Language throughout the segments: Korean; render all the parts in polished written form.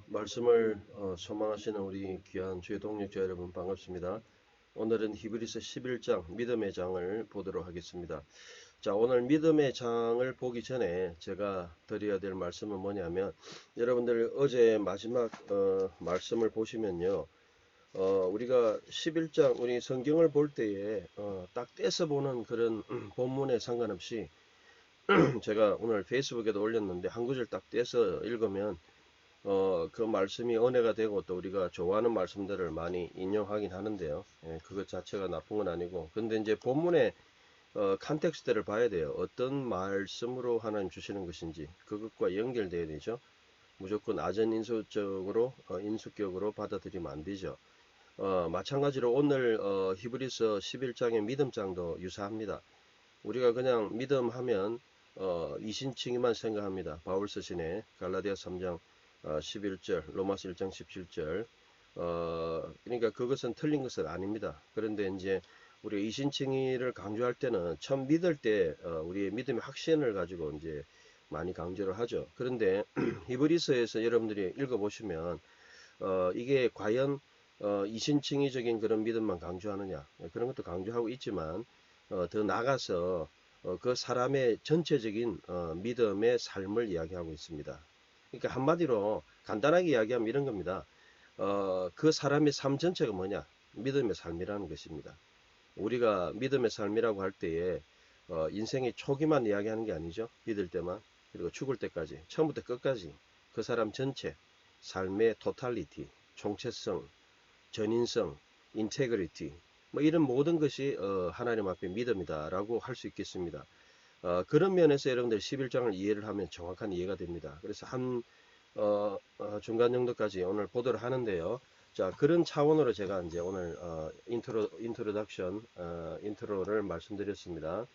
말씀을 소망하시는 우리 귀한 주의 동력자 여러분 반갑습니다. 오늘은 히브리서 11장 믿음의 장을 보도록 하겠습니다. 자, 오늘 믿음의 장을 보기 전에 제가 드려야 될 말씀은 뭐냐면, 여러분들 어제 마지막 말씀을 보시면요, 우리가 11장 우리 성경을 볼 때에 딱 떼서 보는 그런 본문에 상관없이 제가 오늘 페이스북에도 올렸는데 한 구절 딱 떼서 읽으면 그 말씀이 은혜가 되고 또 우리가 좋아하는 말씀들을 많이 인용하긴 하는데요. 그것 자체가 나쁜 건 아니고. 근데 이제 본문의 컨텍스트를 봐야 돼요. 어떤 말씀으로 하나님 주시는 것인지 그것과 연결돼야 되죠. 무조건 아전인수적으로 인수격으로 받아들이면 안 되죠. 마찬가지로 오늘 히브리서 11장의 믿음장도 유사합니다. 우리가 그냥 믿음하면 이신칭의만 생각합니다. 바울 서신에 갈라디아 3장 11절, 로마서 1장 17절. 그러니까 그것은 틀린 것은 아닙니다. 그런데 이제 우리 이신칭의를 강조할 때는 처음 믿을 때 우리의 믿음의 확신을 가지고 이제 많이 강조를 하죠. 그런데 히브리서에서 여러분들이 읽어보시면 이게 과연 이신칭의적인 그런 믿음만 강조하느냐, 그런 것도 강조하고 있지만 더 나아가서 그 사람의 전체적인 믿음의 삶을 이야기하고 있습니다. 그러니까 한마디로 간단하게 이야기하면 이런 겁니다. 그 사람의 삶 전체가 뭐냐? 믿음의 삶이라는 것입니다. 우리가 믿음의 삶이라고 할 때에 인생의 초기만 이야기하는 게 아니죠. 믿을 때만, 그리고 죽을 때까지, 처음부터 끝까지 그 사람 전체 삶의 토탈리티, 총체성, 전인성, 인테그리티, 뭐 이런 모든 것이 하나님 앞에 믿음이다라고 할 수 있겠습니다. 그런 면에서 여러분들 11장을 이해를 하면 정확한 이해가 됩니다. 그래서 한 중간 정도까지 오늘 보도를 하는데요. 자, 그런 차원으로 제가 이제 오늘 인트로를 말씀드렸습니다.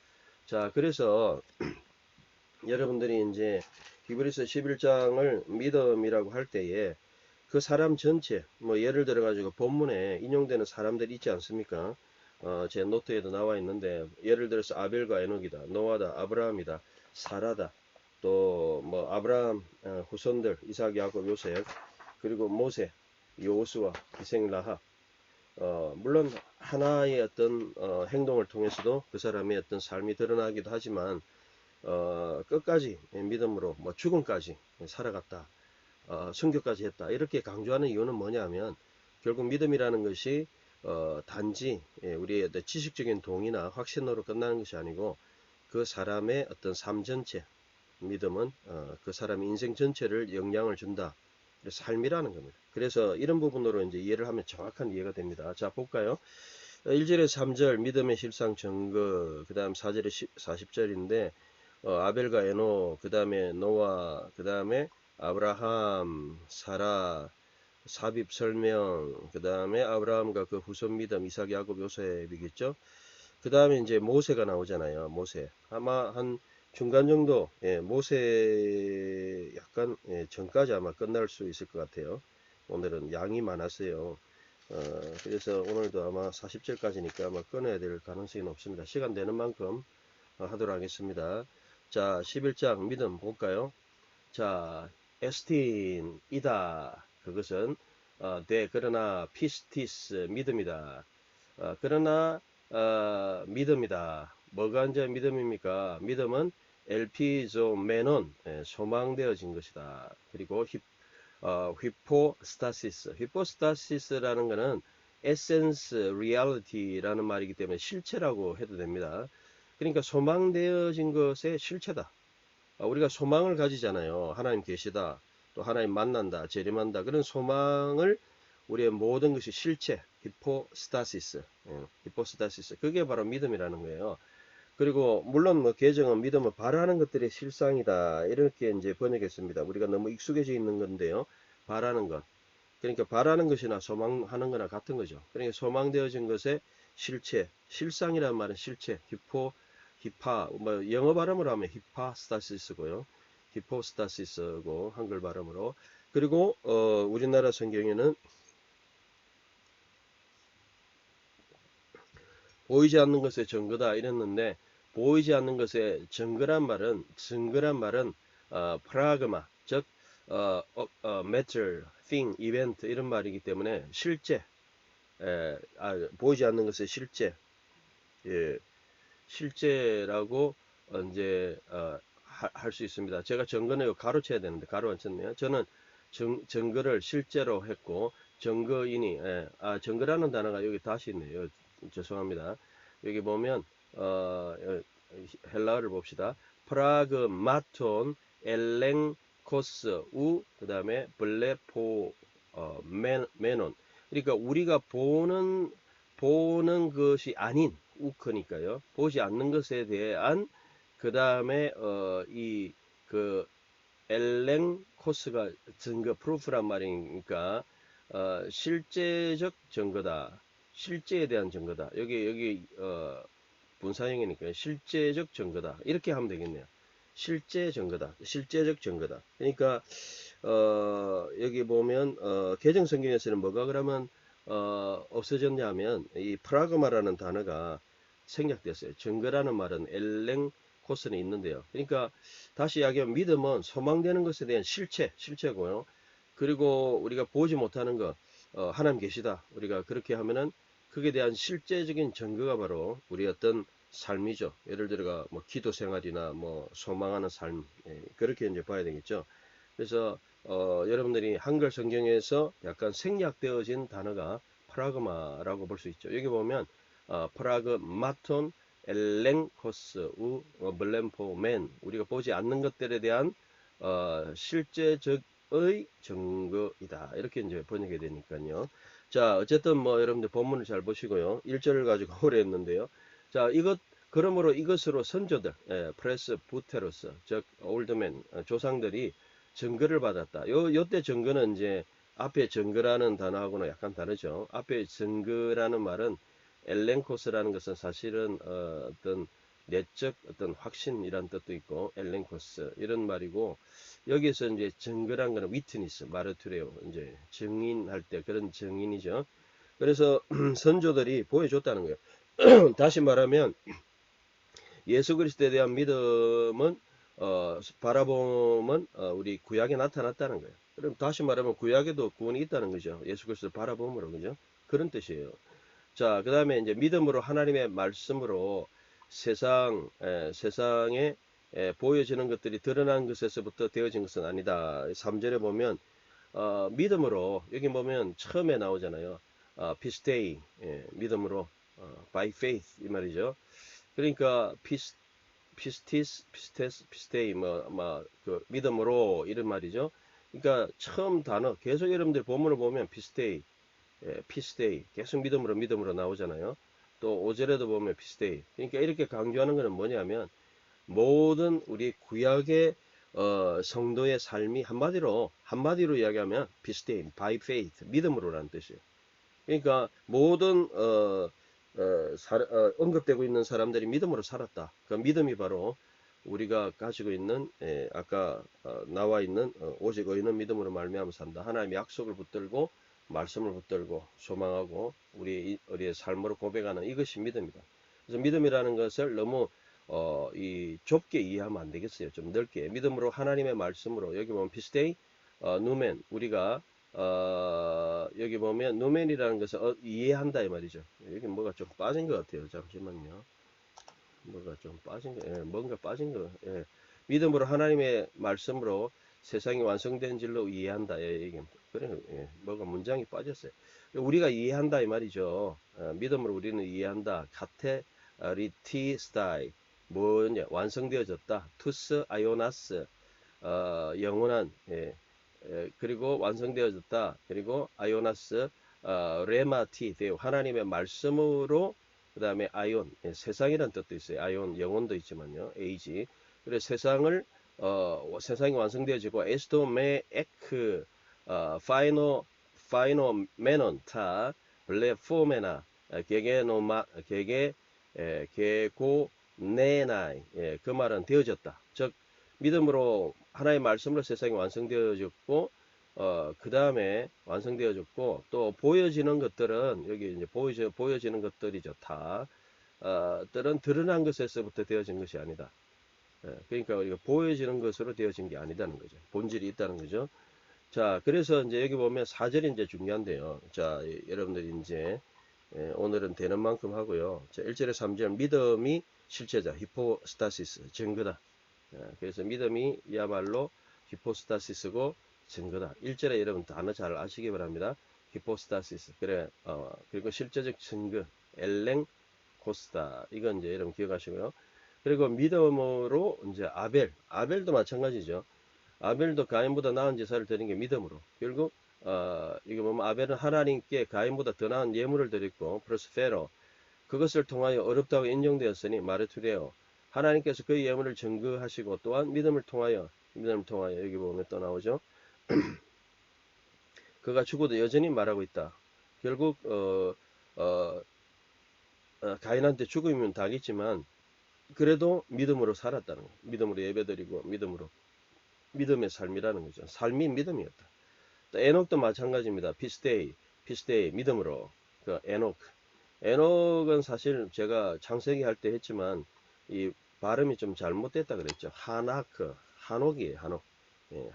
자, 그래서 여러분들이 이제 히브리서 11장을 믿음이라고 할 때에 그 사람 전체, 뭐 예를 들어 가지고 본문에 인용되는 사람들이 있지 않습니까? 제 노트에도 나와 있는데, 예를 들어서 아벨과 에녹이다, 노아다, 아브라함이다, 사라다, 또 뭐 아브라함 후손들 이삭, 야곱, 요셉, 그리고 모세, 여호수아, 기생, 라합. 물론 하나의 어떤 행동을 통해서도 그 사람의 어떤 삶이 드러나기도 하지만 끝까지 믿음으로 뭐 죽음까지 살아갔다, 순교까지 했다, 이렇게 강조하는 이유는 뭐냐면, 결국 믿음이라는 것이 단지 우리의 지식적인 동의나 확신으로 끝나는 것이 아니고 그 사람의 어떤 삶 전체, 믿음은 그 사람의 인생 전체를 영향을 준다, 삶이라는 겁니다. 그래서 이런 부분으로 이제 이해를 하면 정확한 이해가 됩니다. 자, 볼까요? 1절에 3절 믿음의 실상 증거, 그 다음 4절에 40절인데 아벨과 에노, 그 다음에 노아, 그 다음에 아브라함, 사라, 삽입 설명, 그 다음에 아브라함과 그 후손 믿음, 이삭, 야곱, 요셉이겠죠. 그 다음에 이제 모세가 나오잖아요. 모세. 아마 한 중간 정도, 모세 약간 전까지 아마 끝날 수 있을 것 같아요. 오늘은 양이 많았어요. 그래서 오늘도 아마 40절까지니까 아마 끊어야 될 가능성이 높습니다. 시간 되는 만큼 하도록 하겠습니다. 자, 11장 믿음 볼까요? 자, 에스틴이다. 그것은 그러나 피스티스 믿음이다. 그러나 믿음이다. 뭐가 이제 믿음입니까? 믿음은 엘피조메논, 소망되어진 것이다. 그리고 휘포스타시스. 휘포스타시스라는 것은 에센스, 리얼리티라는 말이기 때문에 실체라고 해도 됩니다. 그러니까 소망되어진 것의 실체다. 우리가 소망을 가지잖아요. 하나님 계시다, 또 하나님 만난다, 재림한다. 그런 소망을 우리의 모든 것이 실체, 히포스타시스, 히포스타시스. 그게 바로 믿음이라는 거예요. 그리고 물론 뭐 개정은 믿음은 바라는 것들의 실상이다, 이렇게 이제 번역했습니다. 우리가 너무 익숙해져 있는 건데요. 바라는 것. 그러니까 바라는 것이나 소망하는 거나 같은 거죠. 그러니까 소망되어진 것의 실체, 실상이라는 말은 실체, 뭐 영어 발음으로 하면 히파스타시스고요. 히포스타시스고 한글 발음으로. 그리고 우리나라 성경에는 보이지 않는 것의 증거다 이랬는데, 보이지 않는 것의 증거란 말은 프라그마, 즉 matter, thing, event 이런 말이기 때문에 실제, 보이지 않는 것의 실제, 예, 실제라고 이제 할 수 있습니다. 제가 정근을 가로쳐야 되는데 가로 안 쳤네요. 저는 정거를 실제로 했고 정거인이 정거라는 단어가 여기 다시 있네요. 죄송합니다. 여기 보면 헬라어를 봅시다. 프라그마톤 엘랭코스 우 그다음에 블레포 메논. 그러니까 우리가 보는 것이 아닌 우크니까요. 보지 않는 것에 대한 그 다음에 이 그 엘랭 코스가 증거 프루프란 말이니까 실제적 증거다. 실제에 대한 증거다. 여기 분사형이니까 실제적 증거다. 이렇게 하면 되겠네요. 실제 증거다. 실제적 증거다. 그러니까 여기 보면 개정 성경에서는 뭐가 그러면 없어졌냐면 이 프라그마라는 단어가 생략됐어요. 증거라는 말은 엘랭 코스는 있는데요. 그러니까 다시 이야기하면 믿음은 소망되는 것에 대한 실체고요. 그리고 우리가 보지 못하는 것, 하나님 계시다. 우리가 그렇게 하면은 그에 대한 실제적인 증거가 바로 우리 어떤 삶이죠. 예를 들어가 뭐 기도 생활이나 뭐 소망하는 삶, 그렇게 이제 봐야 되겠죠. 그래서 여러분들이 한글 성경에서 약간 생략되어진 단어가 프라그마라고 볼 수 있죠. 여기 보면 프라그마톤 엘랭코스 우 블렘포맨 우리가 보지 않는 것들에 대한 실제적의 증거이다. 이렇게 이제 번역이 되니까요. 자, 어쨌든 뭐 여러분들 본문을 잘 보시고요. 1절을 가지고 오래 했는데요. 자, 그러므로 이것으로 선조들, 프레스 부테로스, 즉 올드맨 조상들이 증거를 받았다. 요때 증거는 이제 앞에 증거라는 단어하고는 약간 다르죠. 앞에 증거라는 말은 엘렌코스라는 것은 사실은 어떤 내적 어떤 확신이란 뜻도 있고 엘렌코스 이런 말이고 여기서 이제 증거란 거는 위트니스 마르투레오 이제 증인할 때 그런 증인이죠. 그래서 선조들이 보여줬다는 거예요. 다시 말하면 예수 그리스도에 대한 믿음은 바라봄은 우리 구약에 나타났다는 거예요. 그럼 다시 말하면 구약에도 구원이 있다는 거죠. 예수 그리스도를 바라봄으로 그죠? 그런 뜻이에요. 자, 그 다음에 이제 믿음으로 하나님의 말씀으로 세상에 보여지는 것들이 드러난 것에서부터 되어진 것은 아니다. 3절에 보면 믿음으로 여기 보면 처음에 나오잖아요. 피스테이 믿음으로 by faith 이 말이죠. 그러니까 피스테이 그 믿음으로 이런 말이죠. 그러니까 처음 단어 계속 여러분들 본문을 보면 피스테이 피스테이 계속 믿음으로 나오잖아요. 또 5절에도 보면 피스테이. 그러니까 이렇게 강조하는 것은 뭐냐면 모든 우리 구약의 성도의 삶이 한마디로 이야기하면 피스테이, by faith, 믿음으로라는 뜻이에요. 그러니까 모든 언급되고 있는 사람들이 믿음으로 살았다. 그 믿음이 바로 우리가 가지고 있는 아까 나와 있는 오직 의인은 믿음으로 말미암아 산다. 하나님의 약속을 붙들고 말씀을 붙들고 소망하고 우리의 삶으로 고백하는 이것이 믿음이다. 그래서 믿음이라는 것을 너무 이 좁게 이해하면 안 되겠어요. 좀 넓게 믿음으로 하나님의 말씀으로 여기 보면 피스데이 누멘 우리가 여기 보면 누멘이라는 것을 이해한다 이 말이죠. 여기 뭐가 좀 빠진 것 같아요. 잠시만요. 뭐가 좀 빠진 거, 뭔가 빠진 거. 믿음으로 하나님의 말씀으로 세상이 완성된 줄로 이해한다. 이게 그래, 뭐가 문장이 빠졌어요. 우리가 이해한다 이 말이죠. 믿음으로 우리는 이해한다. 카테리티 스타이 뭐냐 완성되어졌다. 투스 아요나스 영원한 그리고 완성되어졌다. 그리고 아요나스 레마티 데오 하나님의 말씀으로 그 다음에 아이온 세상이라는 뜻도 있어요. 아이온 영혼도 있지만요. 에이지 그래서 세상이 완성되어지고 에스토메 에크 파이노 메논타 블레포메나 게게노마 게고 네나이 그 말은 되어졌다. 즉 믿음으로 하나의 말씀으로 세상이 완성되어졌고 그 다음에 완성되어졌고 또 보여지는 것들은 여기 이제 보여지는 것들이죠. 다 들은 드러난 것에서부터 되어진 것이 아니다. 그러니까 우리가 보여지는 것으로 되어진 게 아니다는 거죠. 본질이 있다는 거죠. 자, 그래서 이제 여기 보면 4절이 이제 중요한데요. 자, 여러분들이 이제 오늘은 되는 만큼 하고요. 자, 1절에 3절 믿음이 실체자, 히포스타시스, 증거다. 그래서 믿음이야말로 히포스타시스고 증거다. 1절에 여러분 단어 잘 아시기 바랍니다. 히포스타시스. 그래, 그리고 실제적 증거, 엘랭 코스타. 이건 이제 여러분 기억하시고요. 그리고 믿음으로 이제 아벨도 마찬가지죠. 아벨도 가인보다 나은 제사를 드린 게 믿음으로. 결국 이거 보면 아벨은 하나님께 가인보다 더 나은 예물을 드렸고 플러스 페로 그것을 통하여 어렵다고 인정되었으니 마르투레오 하나님께서 그 예물을 증거하시고 또한 믿음을 통하여 여기 보면 또 나오죠. 그가 죽어도 여전히 말하고 있다. 결국 가인한테 죽음이면 당했지만 그래도 믿음으로 살았다는 거예요. 믿음으로 예배드리고 믿음의 삶이라는 거죠. 삶이 믿음이었다. 또 에녹도 마찬가지입니다. 피스데이 믿음으로 그 에녹은 사실 제가 창세기 할 때 했지만 이 발음이 좀 잘못됐다 그랬죠. 한옥이에요. 예,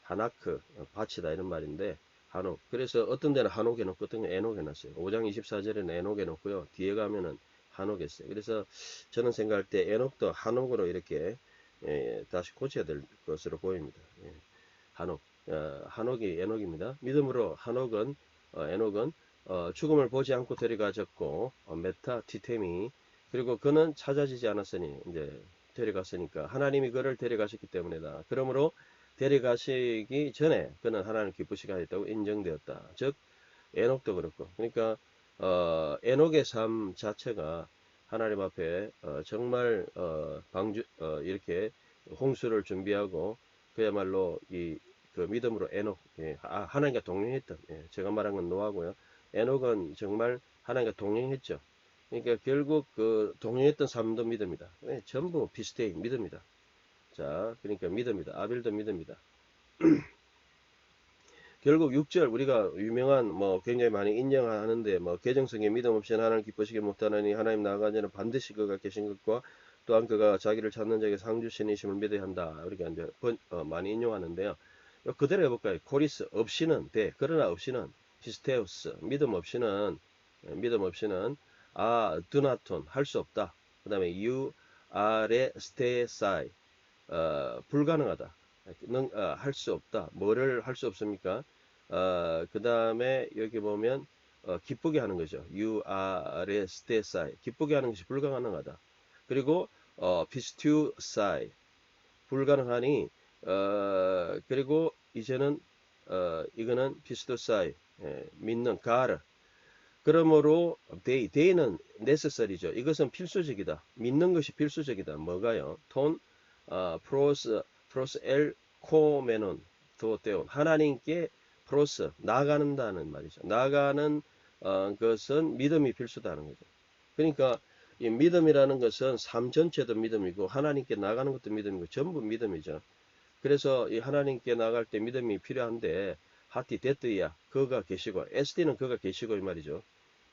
하나크 밭이다 이런 말인데 한옥. 그래서 어떤 데는 한옥에 놓고 어떤 데는 에녹에 놨어요. 5장 24절에는 에녹에 놓고요. 뒤에 가면은 한옥에 있어요. 그래서 저는 생각할 때 에녹도 한옥으로 이렇게 다시 고쳐야 될 것으로 보입니다. 한옥이 에녹입니다. 믿음으로 에녹은 죽음을 보지 않고 데려가졌고 메타 티테미 그리고 그는 찾아지지 않았으니 이제 데려갔으니까 하나님이 그를 데려가셨기 때문이다. 그러므로 데려가시기 전에 그는 하나님 기쁘시게 하였다고 인정되었다. 즉 에녹도 그렇고 그러니까 에녹의 삶 자체가 하나님 앞에 정말 이렇게 홍수를 준비하고 그야말로 그 믿음으로 에녹 하나님과 동행했던 제가 말한 건 노아고요. 에녹은 정말 하나님과 동행했죠. 그러니까 결국 그 동행했던 삶도 믿음이다. 전부 비슷해 믿음이다. 자, 그러니까 믿음이다. 아벨도 믿음이다. 결국 6절 우리가 유명한 굉장히 많이 인정하는데 개정성의 믿음 없이는 하나님 기쁘시게 못하느니 하나님 나아가자는 반드시 그가 계신 것과 또한 그가 자기를 찾는 자에게 상 주시니심을 믿어야 한다. 우리가 이제 많이 인용하는데요. 그대로 해볼까요? 코리스 없이는 그러나 없이는 피스테우스 믿음 없이는 드나톤 할 수 없다. 그 다음에 유아레스테사이 불가능하다. 할 수 없다. 뭐를 할 수 없습니까? 그 다음에 여기 보면 기쁘게 하는 거죠. 유아레스테사이 기쁘게 하는 것이 불가능하다. 그리고 피스투사이 불가능하니 그리고 이제는 이거는 피스투사이 믿는 가르 그러므로 데이는 necessary죠. 이것은 필수적이다. 믿는 것이 필수적이다. 뭐가요? 프로스 엘 코메논 도테온 하나님께 프로스 나아가는다는 말이죠. 나아가는 것은 믿음이 필수다는 거죠. 그러니까 이 믿음이라는 것은 삶 전체도 믿음이고 하나님께 나가는 것도 믿음이고 전부 믿음이죠. 그래서 이 하나님께 나갈 때 믿음이 필요한데 하티 데트야 그가 계시고 SD는 그가 계시고 이 말이죠.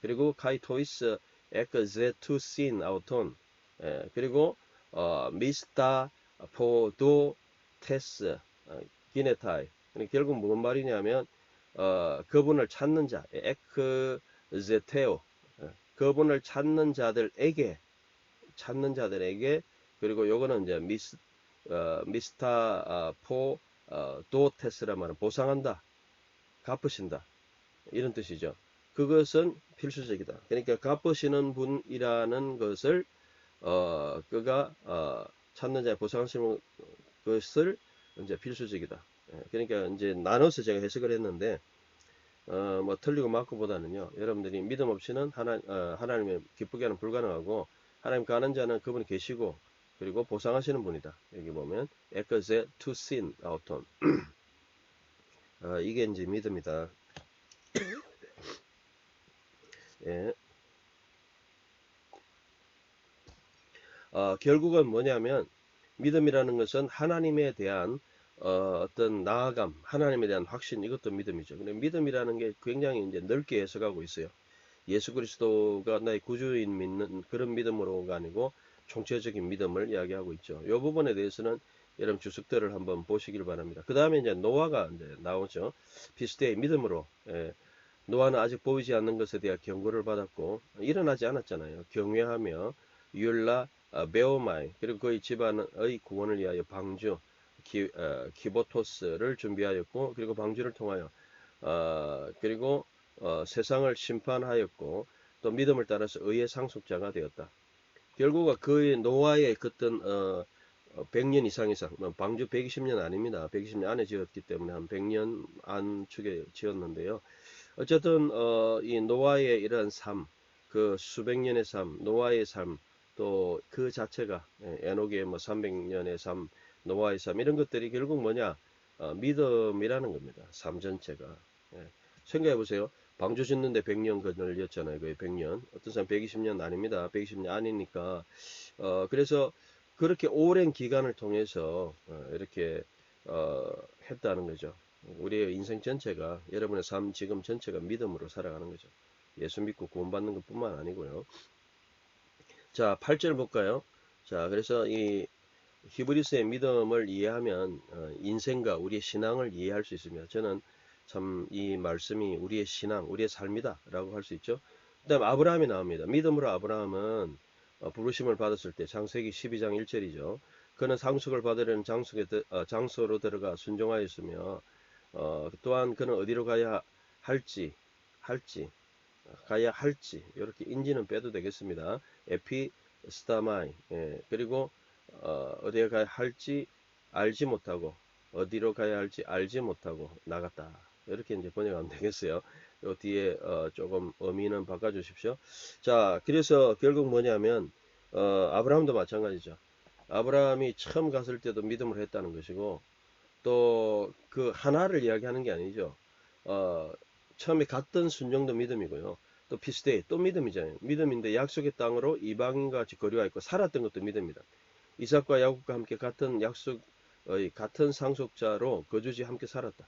그리고 카이토이스 에크제투신 아우톤 그리고 미스타 포도 테스 기네타이 결국 뭔 말이냐면 그분을 찾는 자 에크제테오 그분을 찾는 자들에게 그리고 요거는 이제 미스타 포도 테스라 말은 보상한다 갚으신다 이런 뜻이죠. 그것은 필수적이다. 그러니까 갚으시는 분이라는 것을 그가 찾는 자의 보상하시는 것을 이제 필수적이다. 그러니까 이제 나눠서 제가 해석을 했는데 틀리고 맞고보다는요. 여러분들이 믿음 없이는 하나님의 기쁘게 하는 불가능하고 하나님 가는 자는 그분이 계시고 그리고 보상하시는 분이다. 여기 보면 에크제 투신 아우톤 이게 이제 믿음이다. 예. 결국은 뭐냐면 믿음이라는 것은 하나님에 대한 어떤 나아감, 하나님에 대한 확신 이것도 믿음이죠. 근데 믿음이라는 게 굉장히 이제 넓게 해석하고 있어요. 예수 그리스도가 나의 구주인 믿는 그런 믿음으로가 아니고 총체적인 믿음을 이야기하고 있죠. 이 부분에 대해서는 여러분 주석들을 한번 보시길 바랍니다. 그 다음에 이제 노아가 이제 나오죠. 피스대의 믿음으로. 노아는 아직 보이지 않는 것에 대한 경고를 받았고 일어나지 않았잖아요. 경외하며 율라 베오마이 그리고 그의 집안의 구원을 위하여 방주 키보토스를 준비하였고 그리고 방주를 통하여 그리고 세상을 심판하였고 또 믿음을 따라서 의의 상속자가 되었다. 결국은 그의 노아의 그떤 100년 이상 방주 120년 아닙니다. 120년 안에 지었기 때문에 한 100년 안축에 지었는데요. 어쨌든 이 노아의 이러한 삶, 그 수백 년의 삶, 노아의 삶, 또 그 자체가 에녹의 뭐 300년의 삶, 노아의 삶 이런 것들이 결국 뭐냐? 믿음이라는 겁니다. 삶 전체가. 생각해 보세요. 방주 짓는데 100년 걸렸잖아요. 거의 100년. 어떤 사람 120년 아닙니다. 120년 아니니까. 그래서 그렇게 오랜 기간을 통해서 이렇게 했다는 거죠. 우리의 인생 전체가 여러분의 삶 지금 전체가 믿음으로 살아가는 거죠. 예수 믿고 구원받는 것뿐만 아니고요. 자, 8절 볼까요? 자, 그래서 이 히브리스의 믿음을 이해하면 인생과 우리의 신앙을 이해할 수 있습니다. 저는 참 이 말씀이 우리의 신앙, 우리의 삶이다 라고 할 수 있죠. 그 다음 아브라함이 나옵니다. 믿음으로 아브라함은 부르심을 받았을 때 창세기 12장 1절이죠. 그는 상속을 받으려는 장소로 들어가 순종하였으며 또한 그는 어디로 가야 할지 이렇게 인지는 빼도 되겠습니다. 에피스타마이 그리고 어디에 가야 할지 알지 못하고 어디로 가야 할지 알지 못하고 나갔다. 이렇게 이제 번역하면 되겠어요. 요 뒤에 조금 의미는 바꿔 주십시오. 자, 그래서 결국 뭐냐면 아브라함도 마찬가지죠. 아브라함이 처음 갔을 때도 믿음을 했다는 것이고 또 그 하나를 이야기하는 게 아니죠. 처음에 갔던 순종도 믿음이고요. 또 피스데이 또 믿음이잖아요. 믿음인데 약속의 땅으로 이방인과 같이 거류하 있고 살았던 것도 믿음이다. 이삭과 야곱과 함께 같은 약속의 같은 상속자로 거주지 함께 살았다.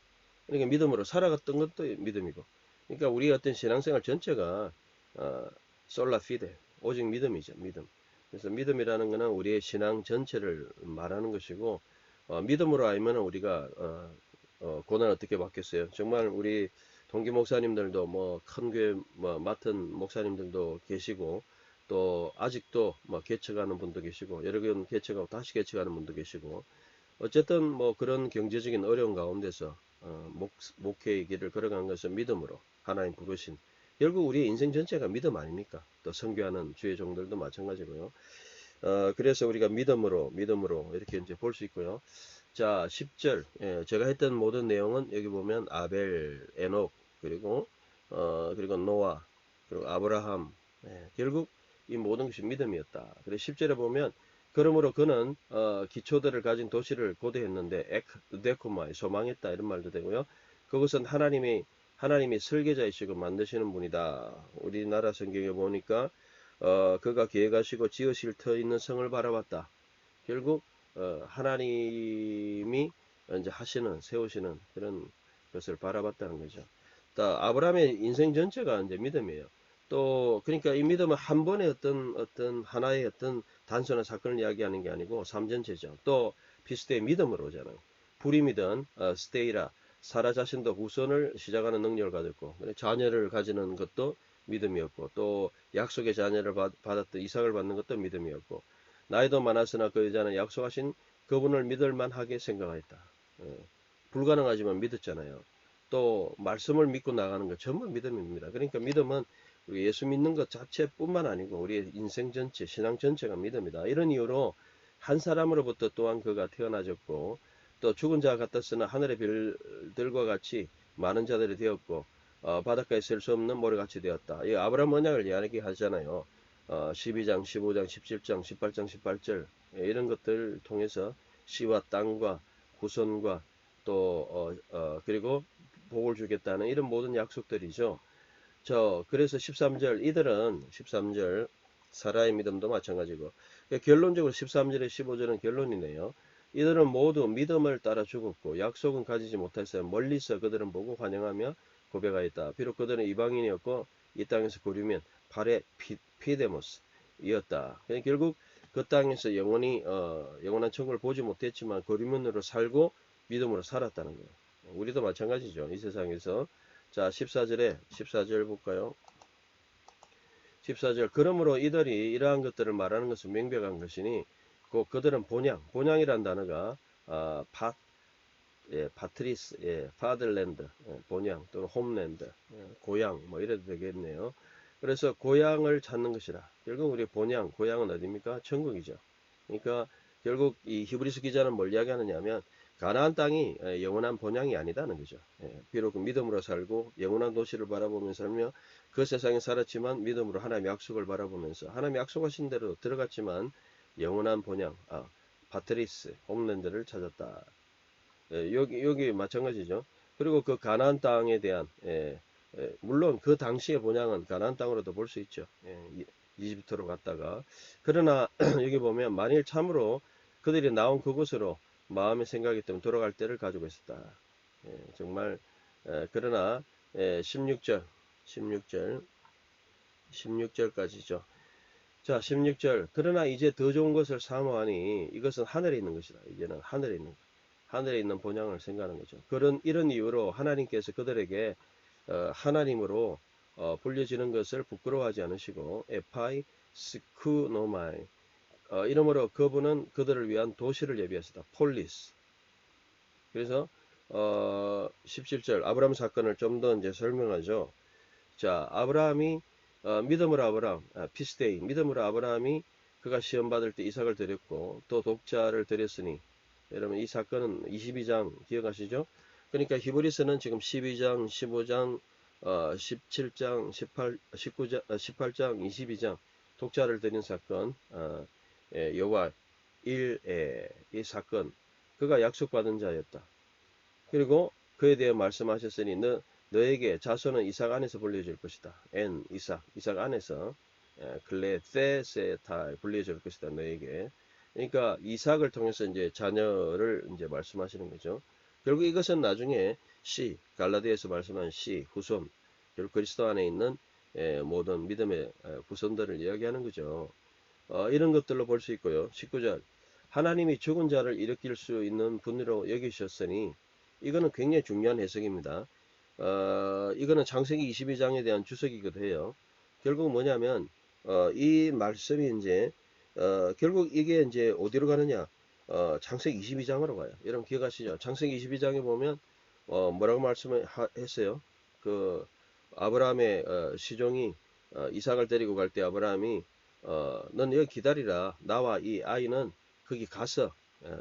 그러니까 믿음으로 살아갔던 것도 믿음이고. 그러니까 우리 어떤 신앙생활 전체가 솔라 피데 오직 믿음이죠. 믿음. 그래서 믿음이라는 것은 우리의 신앙 전체를 말하는 것이고 믿음으로 알면 우리가 고난 어떻게 받겠어요? 정말 우리 동기 목사님들도 뭐 큰 교회 맡은 목사님들도 계시고 또 아직도 뭐 개척하는 분도 계시고 여러 번 개척하고 다시 개척하는 분도 계시고 어쨌든 뭐 그런 경제적인 어려운 가운데서 목회의 길을 걸어간 것은 믿음으로 하나님 부르신 결국 우리 인생 전체가 믿음 아닙니까? 또 선교하는 주의 종들도 마찬가지고요. 그래서 우리가 믿음으로 이렇게 이제 볼 수 있고요. 자, 10절. 제가 했던 모든 내용은 여기 보면 아벨, 에녹, 그리고 노아, 그리고 아브라함. 결국 이 모든 것이 믿음이었다. 그래서 10절에 보면 그러므로 그는 기초들을 가진 도시를 고대했는데 데코마에 소망했다 이런 말도 되고요. 그것은 하나님이 설계자이시고 만드시는 분이다. 우리나라 성경에 보니까 그가 계획하시고 지으실 터 있는 성을 바라봤다. 결국 하나님이 이제 세우시는 그런 것을 바라봤다는 거죠. 또 아브라함의 인생 전체가 이제 믿음이에요. 또 그러니까 이 믿음은 한 번의 어떤 하나의 어떤 단순한 사건을 이야기하는 게 아니고 삶 전체죠. 또 피스대의 믿음으로 오잖아요. 불임이든 스테이라 사라 자신도 후손을 시작하는 능력을 가졌고 자녀를 가지는 것도 믿음이었고 또 약속의 자녀를 받았던 이삭을 받는 것도 믿음이었고 나이도 많았으나 그 여자는 약속하신 그분을 믿을 만하게 생각하였다. 불가능하지만 믿었잖아요. 또 말씀을 믿고 나가는 것 전부 믿음입니다. 그러니까 믿음은 우리 예수 믿는 것 자체뿐만 아니고 우리의 인생 전체, 신앙 전체가 믿음이다. 이런 이유로 한 사람으로부터 또한 그가 태어나졌고 또 죽은 자 같았으나 하늘의 별들과 같이 많은 자들이 되었고 바닷가에 셀 수 없는 모래같이 되었다. 이 아브라함 언약을 이야기 하잖아요. 12장, 15장, 17장, 18장, 18절 이런 것들을 통해서 씨와 땅과 후손과 또 그리고 복을 주겠다는 이런 모든 약속들이죠. 그래서 13절 사라의 믿음도 마찬가지고 결론적으로 13절에 15절은 결론이네요. 이들은 모두 믿음을 따라 죽었고 약속은 가지지 못했어요. 멀리서 그들은 보고 환영하며 고백하였다. 비록 그들은 이방인이었고 이 땅에서 고르면 발의 피데모스이었다. 결국 그 땅에서 영원한 천국을 보지 못했지만 거류민으로 살고 믿음으로 살았다는 거예요. 우리도 마찬가지죠. 이 세상에서. 자, 14절 볼까요? 14절. 그러므로 이들이 이러한 것들을 말하는 것은 명백한 것이니 그들은 본향이란 단어가 파트리스, 파들랜드, 본향 또는 홈랜드, 고향 뭐 이래도 되겠네요. 그래서 고향을 찾는 것이라. 결국 우리 고향은 어디입니까? 천국이죠. 그러니까 결국 이 히브리서 기자는 뭘 이야기하느냐면 가나안 땅이 영원한 본향이 아니다는 거죠. 비록 믿음으로 살고 영원한 도시를 바라보면서 살며 그 세상에 살았지만 믿음으로 하나님의 약속을 바라보면서 하나님의 약속하신 대로 들어갔지만 영원한 본향, 파트리스, 홈랜드를 찾았다. 여기 마찬가지죠. 그리고 그 가나안 땅에 대한 물론 그 당시의 본향은 가나안 땅으로도 볼 수 있죠. 이집트로 갔다가 그러나 여기 보면 만일 참으로 그들이 나온 그곳으로 마음의 생각이 때문에 돌아갈 때를 가지고 있었다. 정말 그러나 16절까지죠. 자, 16절. 그러나 이제 더 좋은 것을 사모하니 이것은 하늘에 있는 것이다. 이제는 하늘에 있는 본향을 생각하는 거죠. 이런 이유로 하나님께서 그들에게 하나님으로 불려지는 것을 부끄러워하지 않으시고 에파이 스쿠노마이 이러므로 그분은 그들을 위한 도시를 예비하시다. 폴리스. 그래서 17절 아브라함 사건을 좀 더 이제 설명하죠. 자, 아브라함이 믿음으로 아브라함이 그가 시험 받을 때 이삭을 드렸고 또 독자를 드렸으니 여러분 이 사건은 22장 기억하시죠? 그러니까 히브리서는 지금 12장, 15장, 17장, 18장, 22장 독자를 드린 사건, 여호와 1의 이 사건, 그가 약속받은 자였다. 그리고 그에 대해 말씀하셨으니 너에게 자손은 이삭 안에서 불려질 것이다. 이삭 안에서 클레세세타 불려질 것이다. 너에게. 그러니까 이삭을 통해서 이제 자녀를 이제 말씀하시는 거죠. 결국 이것은 나중에 갈라디아에서 말씀한 후손, 결국 그리스도 안에 있는 모든 믿음의 후손들을 이야기하는 거죠. 이런 것들로 볼 수 있고요. 19절 하나님이 죽은 자를 일으킬 수 있는 분으로 여기셨으니 이거는 굉장히 중요한 해석입니다. 이거는 창세기 22장에 대한 주석이기도 해요. 결국 뭐냐면 이 말씀이 이제 결국 이게 이제 어디로 가느냐? 창세기 22장으로 가요. 여러분 기억하시죠? 창세기 22장에 보면 뭐라고 말씀했어요? 그 아브라함의 시종이 이삭을 데리고 갈 때 아브라함이 넌 여기 기다리라. 나와 이 아이는 거기 가서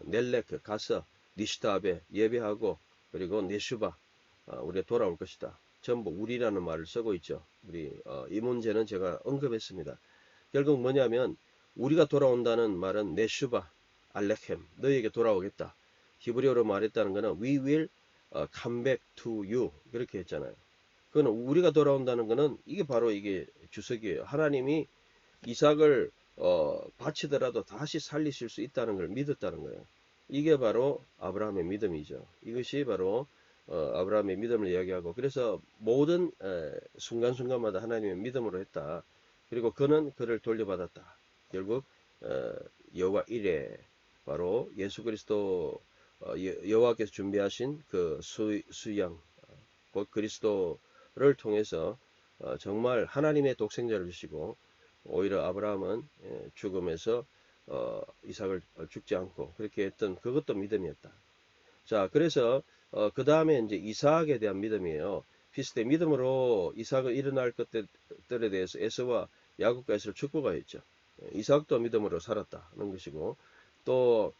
넬레크 가서 니시타베 예배하고 그리고 네슈바 우리가 돌아올 것이다. 전부 우리라는 말을 쓰고 있죠. 이 문제는 제가 언급했습니다. 결국 뭐냐면 우리가 돌아온다는 말은 네슈바 알레켐 너희에게 돌아오겠다. 히브리어로 말했다는 것은 we will come back to you 그렇게 했잖아요. 그거는 우리가 돌아온다는 것은 이게 바로 이게 주석이에요. 하나님이 이삭을 바치더라도 다시 살리실 수 있다는 걸 믿었다는 거예요. 이게 바로 아브라함의 믿음이죠. 이것이 바로 아브라함의 믿음을 이야기하고 그래서 모든 순간순간마다 하나님의 믿음으로 했다. 그리고 그는 그를 돌려받았다. 결국 여호와 이레 바로 예수 그리스도 여호와께서 준비하신 그 수양 곧 그리스도를 통해서 정말 하나님의 독생자를 주시고 오히려 아브라함은 죽음에서 이삭을 죽지 않고 그렇게 했던 그것도 믿음이었다. 자, 그래서 그 다음에 이제 이삭에 대한 믿음이에요. 비슷해 믿음으로 이삭을 일어날 것들에 대해서 에서와 야곱과 에서를 축복하였죠. 이삭도 믿음으로 살았다는 것이고 또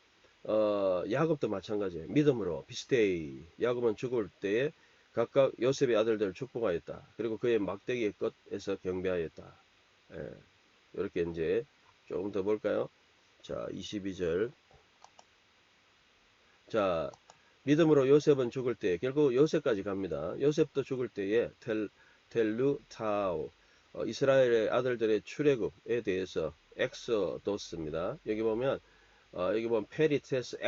야곱도 마찬가지예요. 믿음으로 비스테이 야곱은 죽을 때에 각각 요셉의 아들들을 축복하였다. 그리고 그의 막대기의 끝에서 경배하였다. 이렇게 이제 조금 더 볼까요? 자, 22절. 자, 믿음으로 요셉은 죽을 때 결국 요셉까지 갑니다. 요셉도 죽을 때에 텔루타오 이스라엘의 아들들의 출애굽에 대해서 엑소도스입니다. 여기 보면 페리테스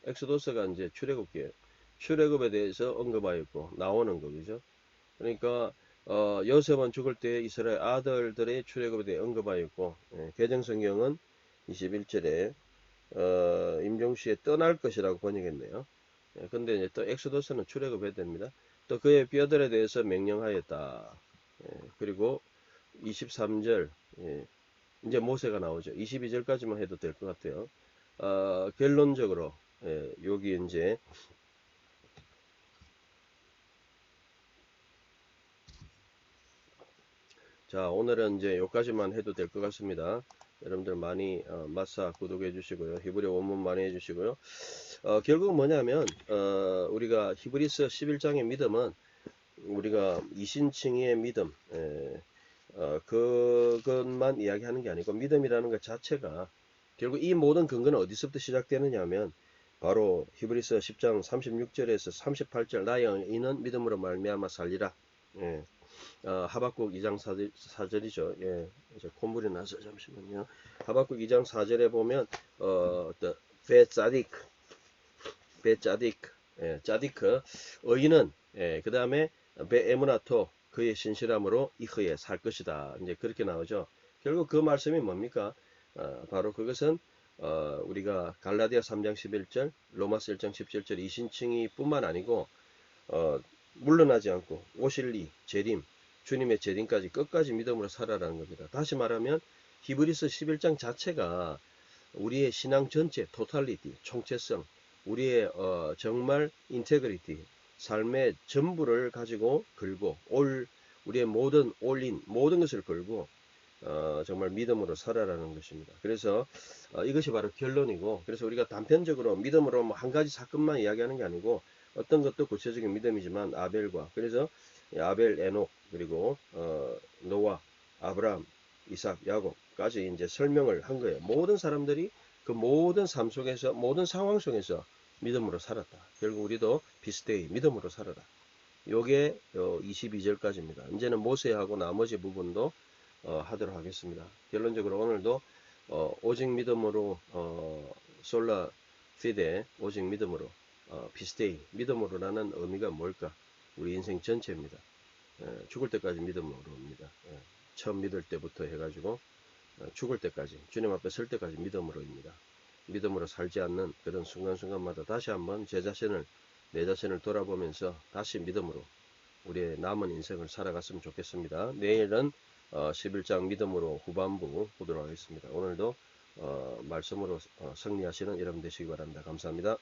엑소도스가 이제 출애굽에 대해서 언급하였고 나오는 거죠. 그러니까 요셉은 죽을 때 이스라엘 아들들의 출애굽에 대해 언급하였고 개정성경은 21절에 임종시에 떠날 것이라고 번역했네요. 근데 이제 또 엑소더스는 출애굽해야 됩니다. 또 그의 뼈들에 대해서 명령하였다. 그리고 23절 이제 모세가 나오죠. 22절까지만 해도 될 것 같아요. 결론적으로 여기 이제 자, 오늘은 이제 여기까지만 해도 될 것 같습니다. 여러분들 많이 마사 구독해 주시고요. 히브리 원문 많이 해 주시고요. 결국 뭐냐면 우리가 히브리서 11장의 믿음은 우리가 이신칭의의 믿음 그것만 이야기하는 게 아니고 믿음이라는 것 자체가 결국 이 모든 근거는 어디서부터 시작되느냐 하면 바로 히브리서 10장 36절에서 38절 나의 의인은 믿음으로 말미암아 살리라. 하박국 2장 4절이죠. 이제 콧물이 나서 잠시만요. 하박국 2장 4절에 보면 베짜디크 짜디크 의인은 그 다음에 베에무나토 그의 신실함으로 이흐에 살 것이다. 이제 그렇게 나오죠. 결국 그 말씀이 뭡니까? 바로 그것은 우리가 갈라디아 3장 11절, 로마서 1장 17절 이신칭이 뿐만 아니고 물러나지 않고 오실리, 재림, 주님의 재림까지 끝까지 믿음으로 살아라는 겁니다. 다시 말하면 히브리서 11장 자체가 우리의 신앙 전체, 토탈리티, 총체성, 우리의 정말 인테그리티, 삶의 전부를 가지고 걸고 우리의 모든 올인 모든 것을 걸고 정말 믿음으로 살아라는 것입니다. 그래서 이것이 바로 결론이고, 그래서 우리가 단편적으로 믿음으로 뭐 한 가지 사건만 이야기하는 게 아니고 어떤 것도 구체적인 믿음이지만 아벨과, 그래서 아벨, 에녹, 그리고 노아, 아브라함, 이삭, 야곱까지 이제 설명을 한 거예요. 모든 사람들이 그 모든 삶 속에서 모든 상황 속에서 믿음으로 살았다. 결국 우리도 비스데이 믿음으로 살아라. 요게 22절까지입니다. 이제는 모세하고 나머지 부분도 하도록 하겠습니다. 결론적으로 오늘도 오직 믿음으로 솔라 피데 오직 믿음으로 비스데이 믿음으로라는 의미가 뭘까? 우리 인생 전체입니다. 죽을 때까지 믿음으로입니다. 처음 믿을 때부터 해가지고 죽을 때까지 주님 앞에 설 때까지 믿음으로입니다. 믿음으로 살지 않는 그런 순간순간마다 다시 한번 내 자신을 돌아보면서 다시 믿음으로 우리의 남은 인생을 살아갔으면 좋겠습니다. 내일은 11장 믿음으로 후반부 보도록 하겠습니다. 오늘도 말씀으로 승리하시는 여러분 되시기 바랍니다. 감사합니다.